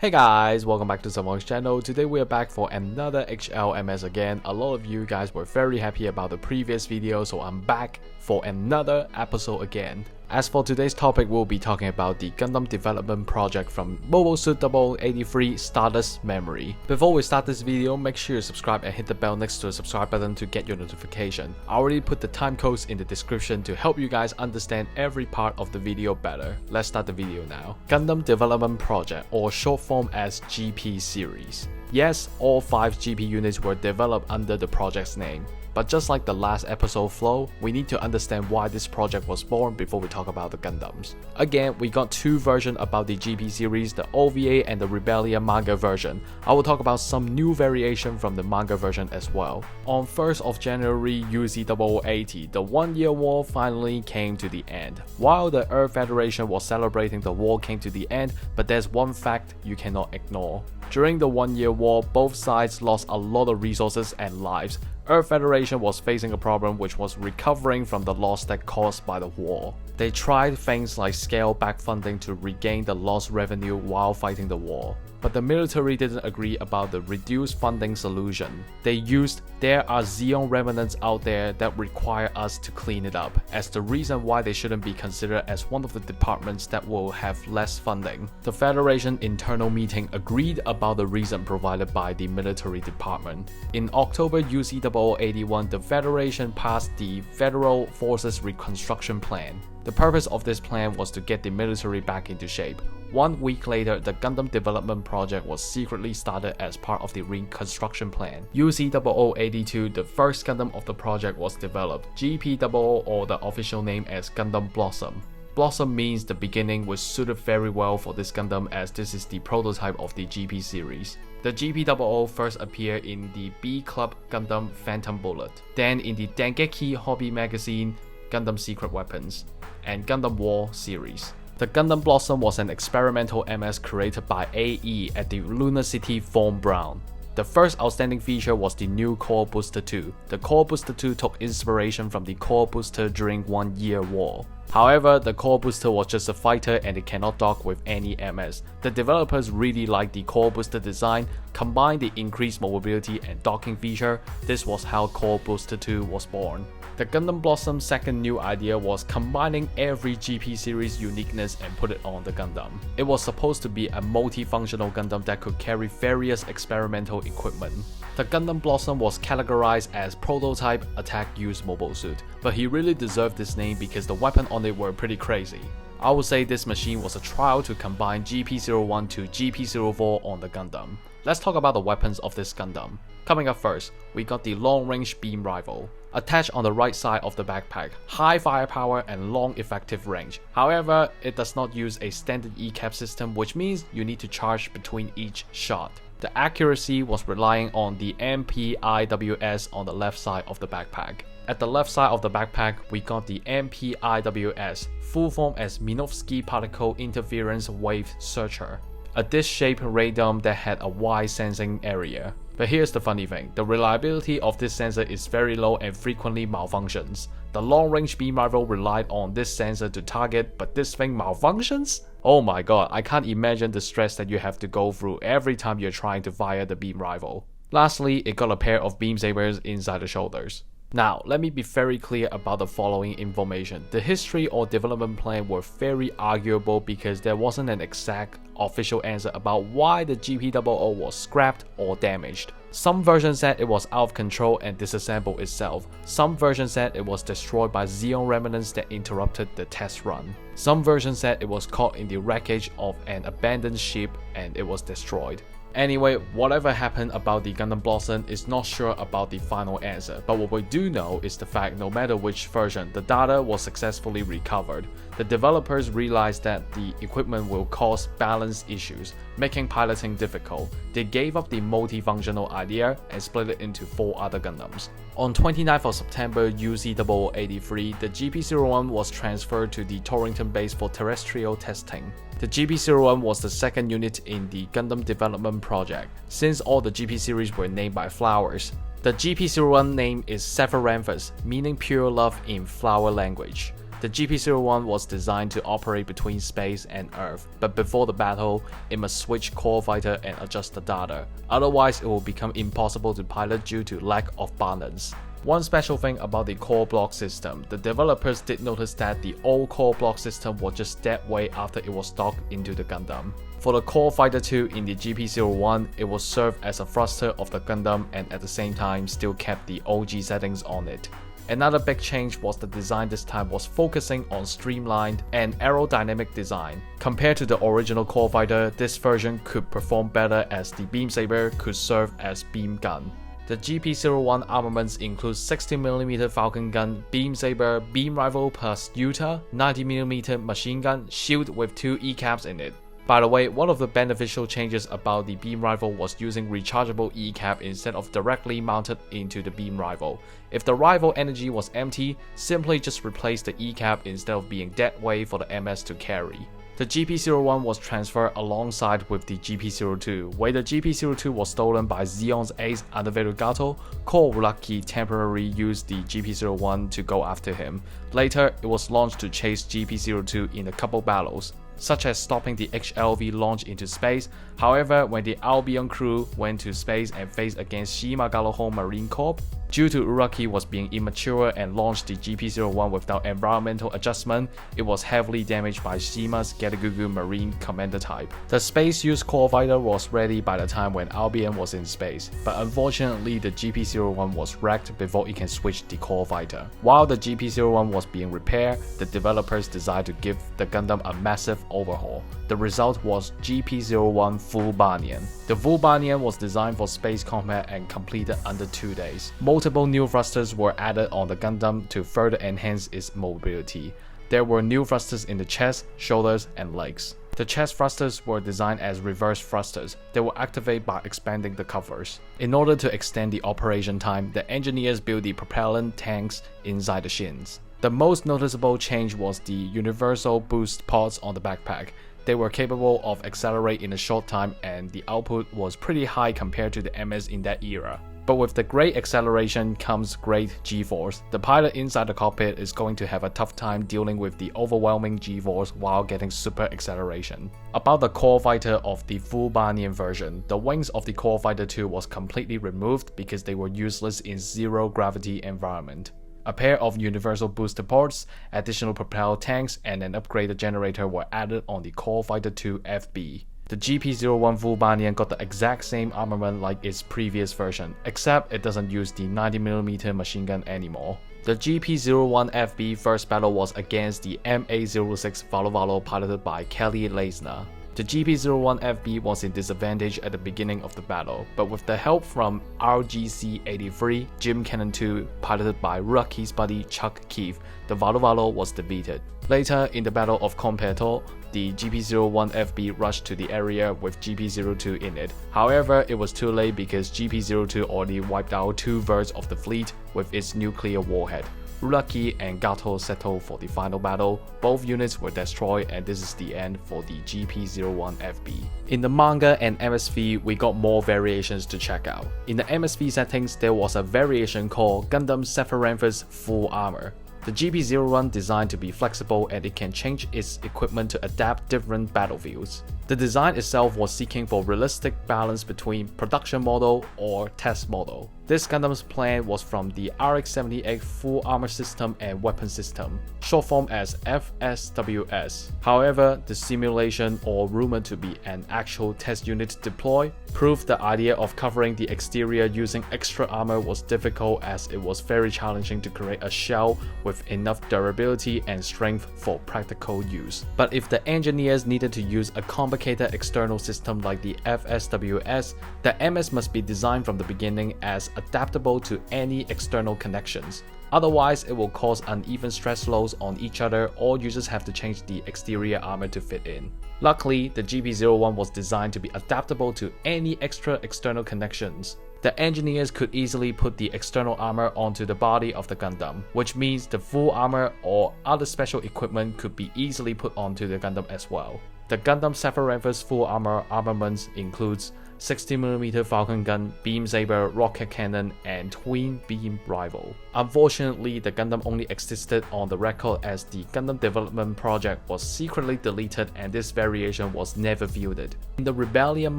Hey guys, welcome back to Zethythonix channel. Today we are back for another H.L.M.S again. A lot of you guys were very happy about the previous video, so I'm back for another episode again. As for today's topic, we'll be talking about the Gundam development project from Mobile Suit 0083 Stardust Memory. Before we start this video, make sure you subscribe and hit the bell next to the subscribe button to get your notification. I already put the time codes in the description to help you guys understand every part of the video better. Let's start the video now. Gundam Development Project, or short form as GP series. Yes, all 5 GP units were developed under the project's name. But just like the last episode flow, we need to understand why this project was born before we talk about the Gundams. Again, we got 2 versions about the GP series, the OVA and the Rebellion manga version. I will talk about some new variation from the manga version as well. On 1st of January UZ0080, the 1-year war finally came to the end. While the Earth Federation was celebrating the war came to the end, but there's one fact you cannot ignore. During the 1-year war, both sides lost a lot of resources and lives. Earth Federation was facing a problem which was recovering from the loss that caused by the war. They tried things like scale back funding to regain the lost revenue while fighting the war. But the military didn't agree about the reduced funding solution. They used "there are Zeon remnants out there that require us to clean it up" as the reason why they shouldn't be considered as one of the departments that will have less funding. The Federation internal meeting agreed about the reason provided by the military department. In October UZ0081, the Federation passed the Federal Forces Reconstruction Plan. The purpose of this plan was to get the military back into shape. 1 week later, the Gundam development project was secretly started as part of the reconstruction plan. UZ0082, the first Gundam of the project, was developed. GP00, or the official name as Gundam Blossom. Blossom means the beginning, which suited very well for this Gundam as this is the prototype of the GP series. The GP00 first appeared in the B Club Gundam Phantom Bullet, then in the Dengeki Hobby magazine Gundam Secret Weapons, and Gundam War series. The Gundam Blossom was an experimental MS created by AE at the Lunar City Von Braun. The first outstanding feature was the new Core Booster 2. The Core Booster 2 took inspiration from the Core Booster during 1-year war. However, the Core Booster was just a fighter and it cannot dock with any MS. The developers really liked the Core Booster design, combined the increased mobility and docking feature. This was how Core Booster 2 was born. The Gundam Blossom's second new idea was combining every GP series uniqueness and put it on the Gundam. It was supposed to be a multifunctional Gundam that could carry various experimental equipment. The Gundam Blossom was categorized as prototype attack use mobile suit, but he really deserved this name because the weapon on it were pretty crazy. I would say this machine was a trial to combine GP01 to GP04 on the Gundam. Let's talk about the weapons of this Gundam. Coming up first, we got the long-range beam rifle. Attached on the right side of the backpack, high firepower and long effective range. However, it does not use a standard ECAP system, which means you need to charge between each shot. The accuracy was relying on the MPIWS on the left side of the backpack. At the left side of the backpack, we got the MPIWS, full form as Minovsky Particle Interference Wave Searcher, a disc-shaped radome that had a wide sensing area. But here's the funny thing, the reliability of this sensor is very low and frequently malfunctions. The long-range beam rifle relied on this sensor to target, but this thing malfunctions? Oh my god, I can't imagine the stress that you have to go through every time you're trying to fire the beam rifle. Lastly, it got a pair of beam sabers inside the shoulders. Now, let me be very clear about the following information. The history or development plan were very arguable because there wasn't an exact official answer about why the GP00 was scrapped or damaged. Some versions said it was out of control and disassembled itself. Some versions said it was destroyed by Zeon remnants that interrupted the test run. Some versions said it was caught in the wreckage of an abandoned ship and it was destroyed. Anyway, whatever happened about the Gundam Blossom is not sure about the final answer, but what we do know is the fact no matter which version, the data was successfully recovered. The developers realized that the equipment will cause balance issues, making piloting difficult. They gave up the multifunctional idea and split it into 4 other Gundams. On 29th of September UZ0083, the GP01 was transferred to the Torrington base for terrestrial testing. The GP01 was the second unit in the Gundam development project, since all the GP series were named by flowers. The GP01 name is Zephyranthes, meaning pure love in flower language. The GP-01 was designed to operate between space and Earth, but before the battle, it must switch core fighter and adjust the data. Otherwise, it will become impossible to pilot due to lack of balance. One special thing about the core block system, the developers did notice that the old core block system was just dead weight after it was docked into the Gundam. For the core fighter 2 in the GP-01, it will serve as a thruster of the Gundam and at the same time still kept the OG settings on it. Another big change was the design this time was focusing on streamlined and aerodynamic design. Compared to the original core fighter, this version could perform better as the beam saber could serve as beam gun. The GP-01 armaments include 60mm Falcon gun, beam saber, beam rifle plus Utah, 90mm machine gun, shield with 2 E-caps in it. By the way, one of the beneficial changes about the beam rifle was using rechargeable E-cap instead of directly mounted into the beam rifle. If the rifle energy was empty, simply just replace the E-cap instead of being dead weight for the MS to carry. The GP-01 was transferred alongside with the GP-02, where the GP-02 was stolen by Zeon's ace Underverugato. Core Uraki temporarily used the GP-01 to go after him. Later, it was launched to chase GP-02 in a couple battles, such as stopping the H.L.M.S launch into space. However, when the Albion crew went to space and faced against Shima Gallahorn Marine Corps, due to Uraki was being immature and launched the GP-01 without environmental adjustment, it was heavily damaged by Shima's Gedagugu Marine Commander type. The space-used core fighter was ready by the time when Albion was in space, but unfortunately the GP-01 was wrecked before it can switch the core fighter. While the GP-01 was being repaired, the developers decided to give the Gundam a massive overhaul. The result was GP-01 Full Banyan. The Full Banyan was designed for space combat and completed under 2 days. Multiple new thrusters were added on the Gundam to further enhance its mobility. There were new thrusters in the chest, shoulders, and legs. The chest thrusters were designed as reverse thrusters. They will activate by expanding the covers. In order to extend the operation time, the engineers built the propellant tanks inside the shins. The most noticeable change was the universal boost pods on the backpack. They were capable of accelerating in a short time and the output was pretty high compared to the MS in that era. But with the great acceleration comes great G-force. The pilot inside the cockpit is going to have a tough time dealing with the overwhelming G-force while getting super acceleration. About the core fighter of the Full Banyan version, the wings of the core fighter 2 was completely removed because they were useless in zero gravity environment. A pair of universal booster ports, additional propel tanks, and an upgraded generator were added on the Core Fighter 2 FB. The GP-01 Full Banyan got the exact same armament like its previous version, except it doesn't use the 90mm machine gun anymore. The GP-01 FB first battle was against the MA-06 Valo piloted by Kelly Leisner. The GP-01 FB was in disadvantage at the beginning of the battle, but with the help from RGC-83, Jim Cannon 2, piloted by Rocky's buddy Chuck Keith, the Valo was defeated. Later, in the Battle of Competo, the GP-01 FB rushed to the area with GP-02 in it. However, it was too late because GP-02 already wiped out 2/3 of the fleet with its nuclear warhead. Uraki and Gato settled for the final battle. Both units were destroyed and this is the end for the GP-01 FB. In the manga and MSV, we got more variations to check out. In the MSV settings, there was a variation called Gundam Zephyranthes Full Armor. The GP-01 designed to be flexible and it can change its equipment to adapt different battlefields. The design itself was seeking for realistic balance between production model or test model. This Gundam's plan was from the RX-78 Full Armor System and Weapon System, short form as F.S.W.S. However, the simulation, or rumored to be an actual test unit deploy, proved the idea of covering the exterior using extra armor was difficult as it was very challenging to create a shell with enough durability and strength for practical use. But if the engineers needed to use a complicated external system like the F.S.W.S, the MS must be designed from the beginning as adaptable to any external connections. Otherwise, it will cause uneven stress loads on each other or users have to change the exterior armor to fit in. Luckily, the GP-01 was designed to be adaptable to any extra external connections. The engineers could easily put the external armor onto the body of the Gundam, which means the full armor or other special equipment could be easily put onto the Gundam as well. The Gundam Zephyranthes full armor armaments includes 60mm Falcon gun, beam saber, rocket cannon, and twin beam rifle. Unfortunately, the Gundam only existed on the record as the Gundam development project was secretly deleted and this variation was never fielded. In the Rebellion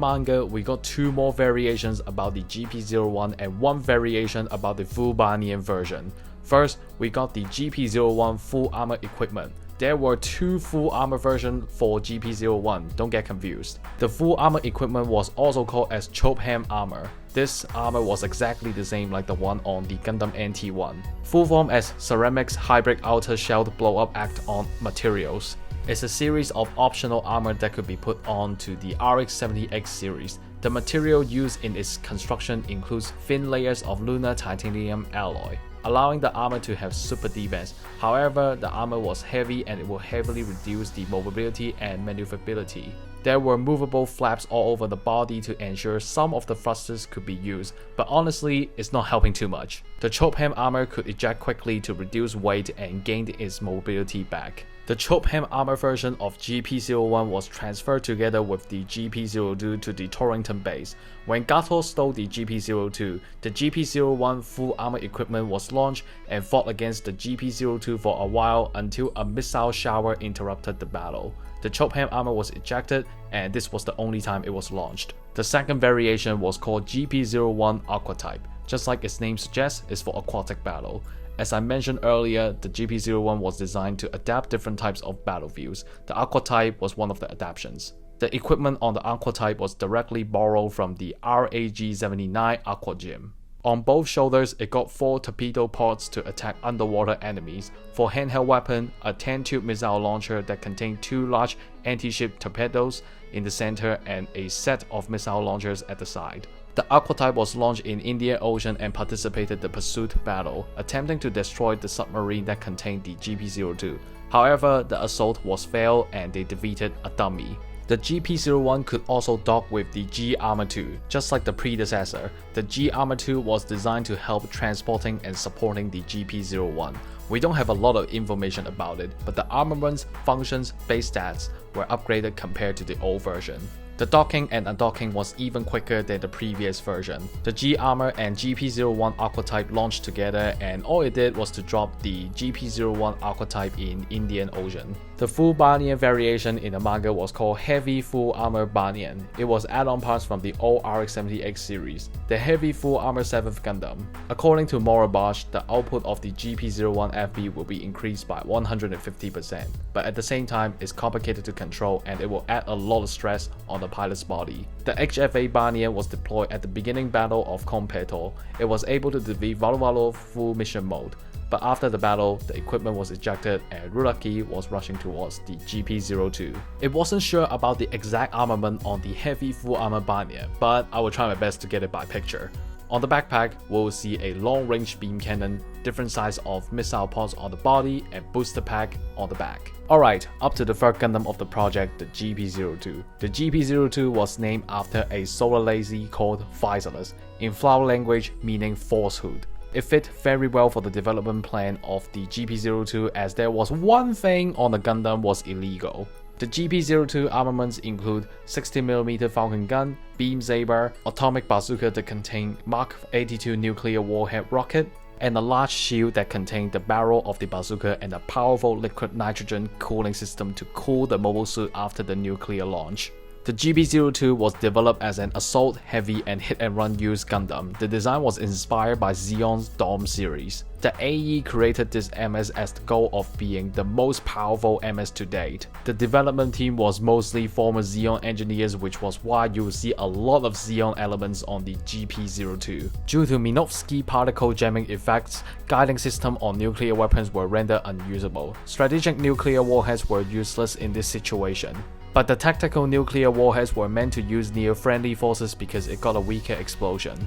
manga, we got 2 more variations about the GP-01 and 1 variation about the full Banyan version. First, we got the GP-01 full armor equipment. There were 2 full armor versions for GP-01, don't get confused. The full armor equipment was also called as H.L.M. armor. This armor was exactly the same like the one on the Gundam NT1. Full form as Ceramics Hybrid Outer Shelled Blow-Up Act-on materials. It's a series of optional armor that could be put on to the RX-70X series. The material used in its construction includes thin layers of lunar titanium alloy, allowing the armor to have super defense. However, the armor was heavy and it will heavily reduce the mobility and maneuverability. There were movable flaps all over the body to ensure some of the thrusters could be used, but honestly, it's not helping too much. The H.L.M. armor could eject quickly to reduce weight and gain its mobility back. The H.L.M. armor version of GP-01 was transferred together with the GP-02 to the Torrington base. When Gato stole the GP-02, the GP-01 full armor equipment was launched and fought against the GP-02 for a while until a missile shower interrupted the battle. The H.L.M. armor was ejected, and this was the only time it was launched. The second variation was called GP-01 Aqua Type. Just like its name suggests, it's for aquatic battle. As I mentioned earlier, the GP-01 was designed to adapt different types of battlefields. The Aqua Type was one of the adaptations. The equipment on the Aqua Type was directly borrowed from the RAG-79 Aqua Gym. On both shoulders, it got 4 torpedo pods to attack underwater enemies. For handheld weapon, a 10-tube missile launcher that contained 2 large anti-ship torpedoes in the center and a set of missile launchers at the side. The Aqua Type was launched in Indian Ocean and participated in the pursuit battle, attempting to destroy the submarine that contained the GP-02. However, the assault was failed and they defeated a dummy. The GP-01 could also dock with the G-Armor 2, just like the predecessor. The G-Armor 2 was designed to help transporting and supporting the GP-01. We don't have a lot of information about it, but the armaments, functions, base stats were upgraded compared to the old version. The docking and undocking was even quicker than the previous version. The G-Armor and GP-01 Aqua Type launched together and all it did was to drop the GP-01 Aqua Type in Indian Ocean. The full Banyan variation in the manga was called Heavy Full Armor Banyan. It was add-on parts from the old RX-70X series, the Heavy Full Armor 7th Gundam. According to Moribash, the output of the GP-01 FB will be increased by 150%, but at the same time it's complicated to control and it will add a lot of stress on the pilot's body. The HFA Banyan was deployed at the beginning battle of Kompetor. It was able to defeat Valu full mission mode, but after the battle, the equipment was ejected and Ruraki was rushing towards the GP-02. It wasn't sure about the exact armament on the Heavy Full Armor Banyan, but I will try my best to get it by picture. On the backpack, we'll see a long-range beam cannon, different size of missile pods on the body, and booster pack on the back. Alright, up to the third Gundam of the project, the GP-02. The GP-02 was named after a solar lazy called Physalis, in flower language meaning falsehood. It fit very well for the development plan of the GP-02 as there was one thing on the Gundam was illegal. The GP-02 armaments include 60mm Falcon gun, beam saber, atomic bazooka that contained Mark 82 nuclear warhead rocket, and a large shield that contained the barrel of the bazooka and a powerful liquid nitrogen cooling system to cool the mobile suit after the nuclear launch. The GP-02 was developed as an assault, heavy, and hit-and-run use Gundam. The design was inspired by Zeon's Dom series. The AE created this MS as the goal of being the most powerful MS to date. The development team was mostly former Zeon engineers, which was why you will see a lot of Zeon elements on the GP-02. Due to Minovsky particle jamming effects, guiding system on nuclear weapons were rendered unusable. Strategic nuclear warheads were useless in this situation. But the tactical nuclear warheads were meant to use near friendly forces because it got a weaker explosion.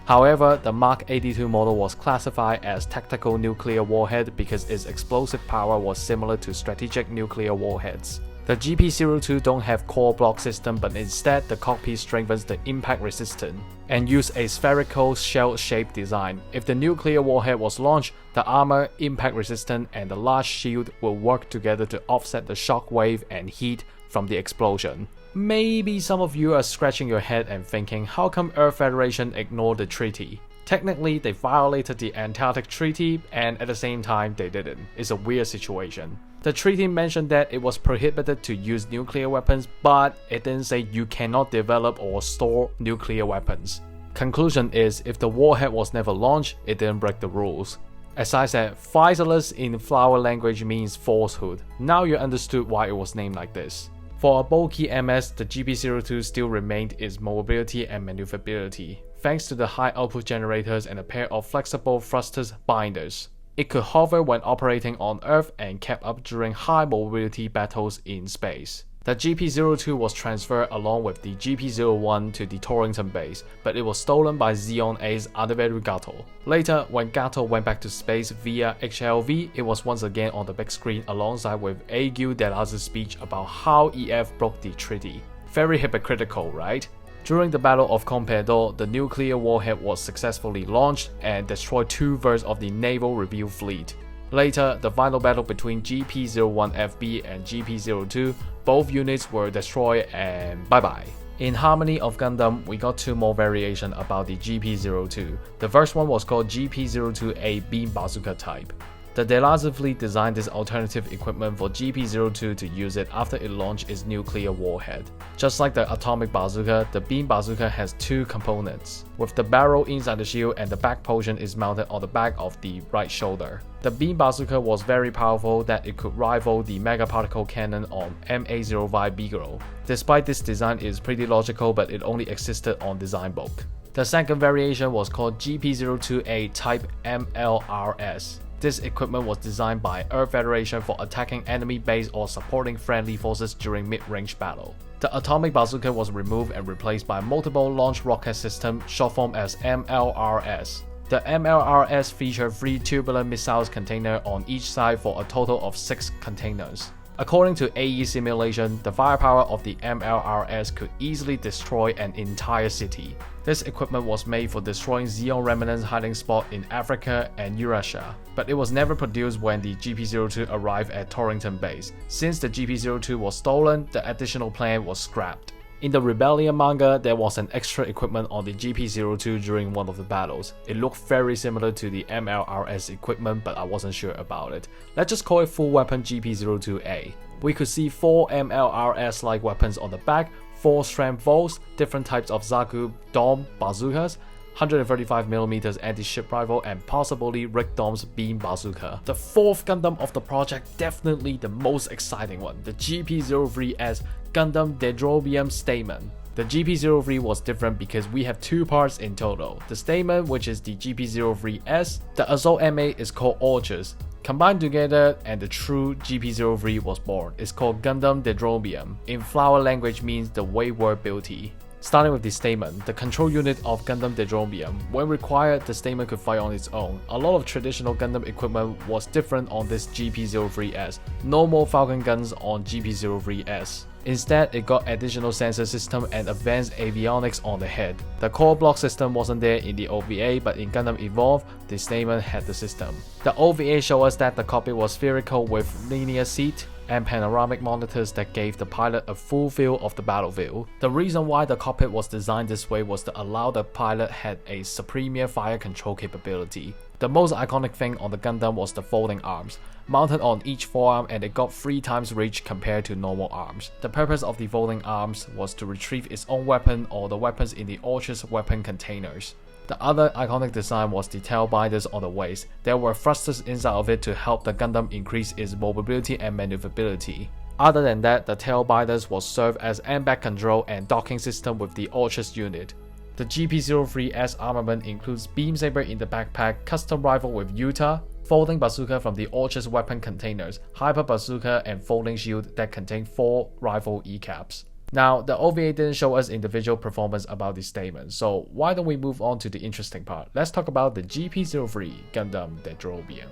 However, the Mark 82 model was classified as tactical nuclear warhead because its explosive power was similar to strategic nuclear warheads. The GP-02 don't have core block system, but instead the cockpit strengthens the impact resistance and use a spherical shell-shaped design. If the nuclear warhead was launched, the armor, impact resistance, and the large shield will work together to offset the shock wave and heat from the explosion. Maybe some of you are scratching your head and thinking, how come Earth Federation ignored the treaty? Technically, they violated the Antarctic Treaty, and at the same time, they didn't. It's a weird situation. The treaty mentioned that it was prohibited to use nuclear weapons, but it didn't say you cannot develop or store nuclear weapons. Conclusion is, if the warhead was never launched, it didn't break the rules. As I said, Physalis in flower language means falsehood. Now you understood why it was named like this. For a bulky MS, the GP02 still remained its mobility and maneuverability, thanks to the high output generators and a pair of flexible thrusters binders. It could hover when operating on Earth and kept up during high mobility battles in space. The GP02 was transferred along with the GP01 to the Torrington base, but it was stolen by Zeon Ace Adeveru Gato. Later, when Gato went back to space via HLV, it was once again on the big screen alongside with Agu Delaz's speech about how EF broke the treaty. Very hypocritical, right? During the Battle of Compedor, the nuclear warhead was successfully launched and destroyed 2/3 of the naval review fleet. Later, the final battle between GP01FB and GP02, both units were destroyed and bye-bye. In Harmony of Gundam, we got 2 more variations about the GP02. The first one was called GP02A Beam Bazooka type. The Delaz fleet designed this alternative equipment for GP02 to use it after it launched its nuclear warhead. Just like the atomic bazooka, the beam bazooka has 2 components, with the barrel inside the shield and the back portion is mounted on the back of the right shoulder. The beam bazooka was very powerful that it could rival the mega particle cannon on MA05 Beagle. Despite this design is pretty logical, but it only existed on design book. The second variation was called GP02A Type MLRS. This equipment was designed by Earth Federation for attacking enemy base or supporting friendly forces during mid-range battle. The atomic bazooka was removed and replaced by multiple launch rocket system, short form as MLRS. The MLRS featured 3 tubular missiles containers on each side for a total of 6 containers. According to AE simulation, the firepower of the MLRS could easily destroy an entire city. This equipment was made for destroying Zeon remnants hiding spot in Africa and Eurasia, but it was never produced when the GP02 arrived at Torrington base. Since the GP02 was stolen, the additional plan was scrapped. In the Rebellion manga, there was an extra equipment on the GP02 during one of the battles. It looked very similar to the MLRS equipment, but I wasn't sure about it. Let's just call it full weapon GP02A. We could see 4 MLRS-like weapons on the back, 4 strength bolts, different types of Zaku Dome bazookas, 135mm anti-ship rifle, and possibly Rick Dom's beam bazooka. The 4th Gundam of the project, definitely the most exciting one, the GP03S Gundam Dendrobium Stamen. The GP03 was different because we have 2 parts in total. The Stamen, which is the GP03S, the Assault MA is called Orchis. Combined together and the true GP03 was born. It's called Gundam Dendrobium. In flower language means the wayward beauty. Starting with the Stamen, the control unit of Gundam Dendrobium. When required, the Stamen could fight on its own. A lot of traditional Gundam equipment was different on this GP03S. No more Falcon guns on GP03S. Instead, it got additional sensor system and advanced avionics on the head. The core block system wasn't there in the OVA, but in Gundam Evolve, the Stamen had the system. The OVA showed us that the cockpit was spherical with linear seat and panoramic monitors that gave the pilot a full view of the battlefield. The reason why the cockpit was designed this way was to allow the pilot had a superior fire control capability. The most iconic thing on the Gundam was the folding arms, mounted on each forearm, and it got 3 times reach compared to normal arms. The purpose of the folding arms was to retrieve its own weapon or the weapons in the Orchis weapon containers. The other iconic design was the tail binders on the waist. There were thrusters inside of it to help the Gundam increase its mobility and maneuverability. Other than that, the tail binders will serve as aimbag control and docking system with the Orchis unit. The GP03S armament includes beam saber in the backpack, custom rifle with Utah, folding bazooka from the Orchis weapon containers, hyper bazooka, and folding shield that contain 4 rifle E-caps. Now, the OVA didn't show us individual performance about these statements, so why don't we move on to the interesting part? Let's talk about the GP03 Gundam Dendrobium.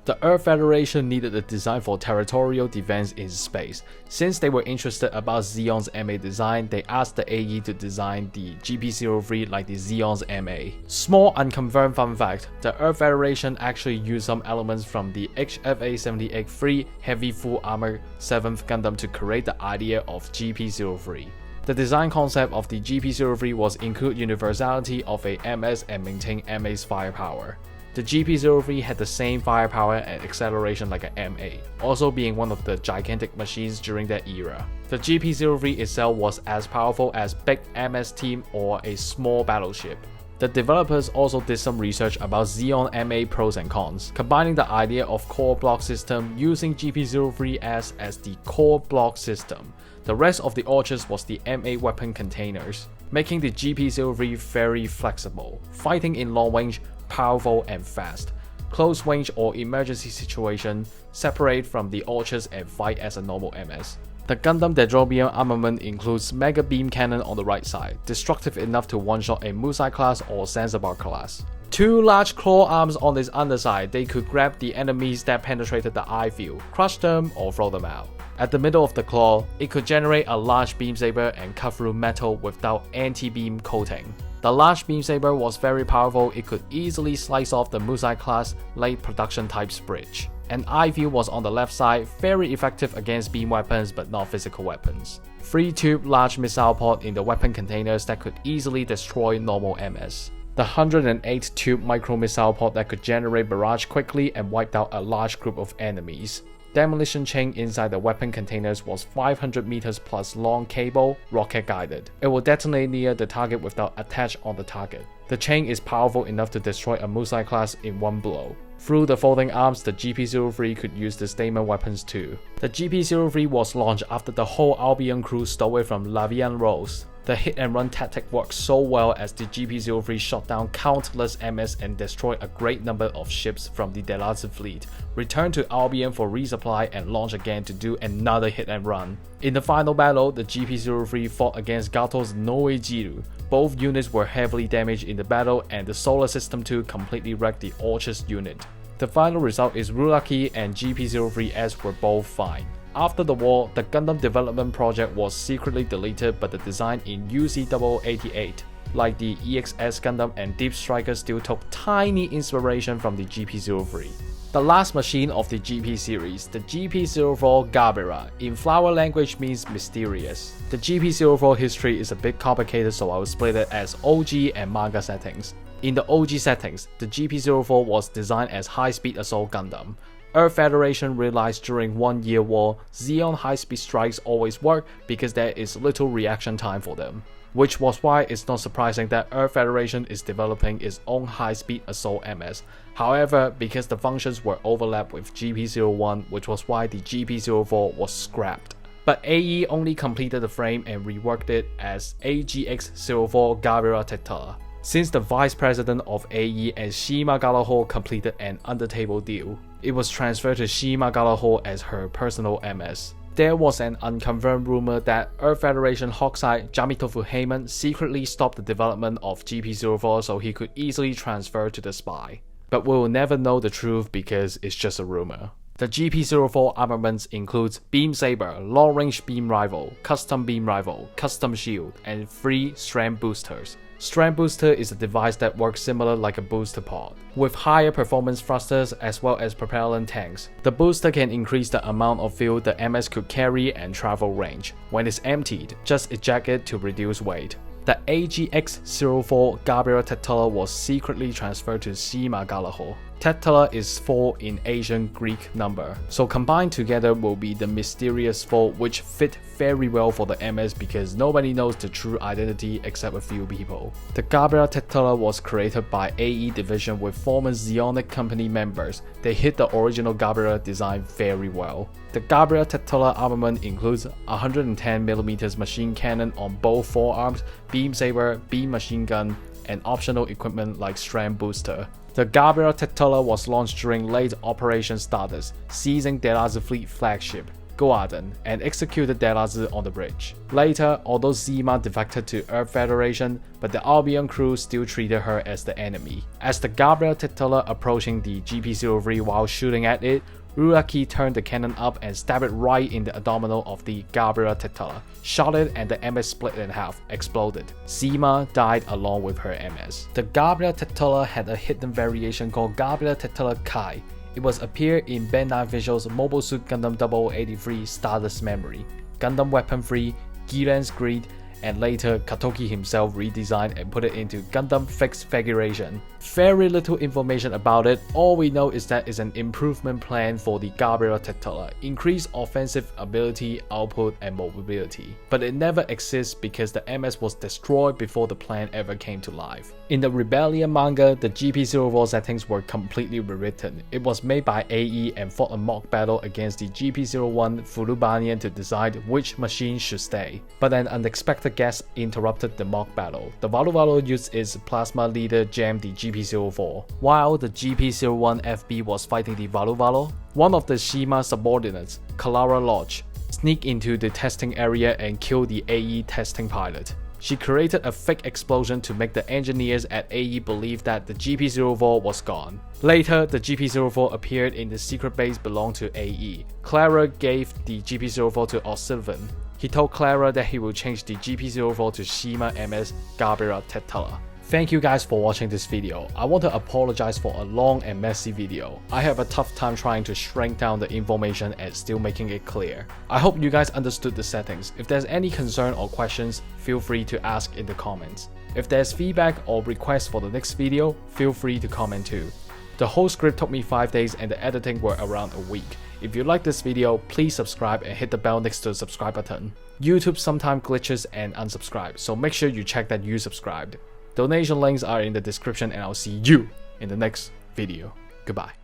The Earth Federation needed a design for territorial defense in space. Since they were interested about Zeon's MA design, they asked the AE to design the GP03 like the Zeon's MA. Small unconfirmed fun fact, the Earth Federation actually used some elements from the HFA-78 Heavy Full Armor 7th Gundam to create the idea of GP03. The design concept of the GP03 was include universality of a MS and maintain MA's firepower. The GP03 had the same firepower and acceleration like a MA, also being one of the gigantic machines during that era. The GP03 itself was as powerful as big MS team or a small battleship. The developers also did some research about Zeon MA pros and cons, combining the idea of core block system using GP03S as the core block system. The rest of the Orchards was the MA weapon containers, making the GP03 very flexible, fighting in long range, powerful and fast. Close range or emergency situation, separate from the Orchards and fight as a normal MS. The Gundam Dendrobium armament includes Mega Beam Cannon on the right side, destructive enough to one-shot a Musai class or Zanzibar class. Two large claw arms on its underside, they could grab the enemies that penetrated the eye field, crush them or throw them out. At the middle of the claw, it could generate a large beam saber and cut through metal without anti-beam coating. The large beam saber was very powerful, it could easily slice off the Musai class late production type's bridge. An eye field was on the left side, very effective against beam weapons but not physical weapons. 3-tube large missile pod in the weapon containers that could easily destroy normal MS. The 108-tube micro missile pod that could generate barrage quickly and wiped out a large group of enemies. Demolition chain inside the weapon containers was 500 meters plus long cable, rocket guided. It will detonate near the target without attach on the target. The chain is powerful enough to destroy a Musai class in one blow. Through the folding arms, the GP03 could use the stamen weapons too. The GP03 was launched after the whole Albion crew stole it from Lavian Rose. The hit and run tactic worked so well as the GP03 shot down countless MS and destroyed a great number of ships from the Delazi fleet, returned to Albion for resupply and launched again to do another hit and run. In the final battle, the GP03 fought against Gato's Noejiru. Both units were heavily damaged in the battle and the Solar System 2 completely wrecked the Orchards unit. The final result is Ruraki and GP03S were both fine. After the war, the Gundam development project was secretly deleted, but the design in UC-088, like the EXS Gundam and Deep Striker, still took tiny inspiration from the GP03. The last machine of the GP series, the GP04 Gerbera, in flower language means mysterious. The GP04 history is a bit complicated, so I will split it as OG and manga settings. In the OG settings, the GP04 was designed as high-speed assault Gundam. Earth Federation realized during 1 year war, Zeon high-speed strikes always work because there is little reaction time for them. Which was why it's not surprising that Earth Federation is developing its own high-speed assault MS. However, because the functions were overlapped with GP01, which was why the GP04 was scrapped. But AE only completed the frame and reworked it as AGX04 Gerbera Tectella. Since the vice president of AE and Shima Galaho completed an under-table deal, it was transferred to Shima Galaho as her personal MS. There was an unconfirmed rumor that Earth Federation Hokusai Jamitofu Heyman secretly stopped the development of GP04 so he could easily transfer to the spy. But we will never know the truth because it's just a rumor. The GP04 armaments includes Beam Saber, Long Range Beam Rifle, Custom Beam Rifle, Custom Shield, and 3 Strand Boosters. Strand Booster is a device that works similar like a booster pod, with higher performance thrusters as well as propellant tanks. The booster can increase the amount of fuel the MS could carry and travel range. When it's emptied, just eject it to reduce weight. The AGX04 Gerbera Tectella was secretly transferred to Shima Galaho. Tectella is 4 in Asian Greek number, so combined together will be the mysterious 4, which fit very well for the MS because nobody knows the true identity except a few people. The Gerbera Tectella was created by AE division with former Zeonic company members. They hit the original Gerbera design very well. The Gerbera Tectella armament includes 110mm machine cannon on both forearms, beam saber, beam machine gun, and optional equipment like Strand Booster. The Gerbera Tectella was launched during late Operation Stardust, seizing Delazi Fleet flagship. Goarden and executed Delazu on the bridge. Later, although Zima defected to Earth Federation, but the Albion crew still treated her as the enemy. As the Gerbera titular approaching the GP-03 while shooting at it, Uraki turned the cannon up and stabbed it right in the abdominal of the Gerbera titular, shot it and the MS split in half, exploded. Zima died along with her MS. The Gerbera titular had a hidden variation called Gerbera titular Kai. It was appeared in Bandai Visual's Mobile Suit Gundam 0083 Stardust Memory, Gundam Weapon 3, Giran's Greed, and later Katoki himself redesigned and put it into Gundam Fixed Figuration. Very little information about it, all we know is that it's an improvement plan for the Gerbera titular, increased offensive ability, output, and mobility. But it never exists because the MS was destroyed before the plan ever came to life. In the Rebellion manga, the GP-04 settings were completely rewritten. It was made by AE and fought a mock battle against the GP-01 Fulubanian to decide which machine should stay. But an unexpected guest interrupted the mock battle. The Valu used its plasma leader jam the GP-04. While the GP-01 FB was fighting the Valu, one of the Shima subordinates, Kalara Lodge, sneaked into the testing area and killed the AE testing pilot. She created a fake explosion to make the engineers at AE believe that the GP-04 was gone. Later, the GP-04 appeared in the secret base belonged to AE. Clara gave the GP-04 to Osylvan. He told Clara that he will change the GP-04 to Shima MS Gerbera titular. Thank you guys for watching this video. I want to apologize for a long and messy video. I have a tough time trying to shrink down the information and still making it clear. I hope you guys understood the settings. If there's any concern or questions, feel free to ask in the comments. If there's feedback or requests for the next video, feel free to comment too. The whole script took me 5 days and the editing were around a week. If you like this video, please subscribe and hit the bell next to the subscribe button. YouTube sometimes glitches and unsubscribe, so make sure you check that you subscribed. Donation links are in the description and I'll see you in the next video. Goodbye.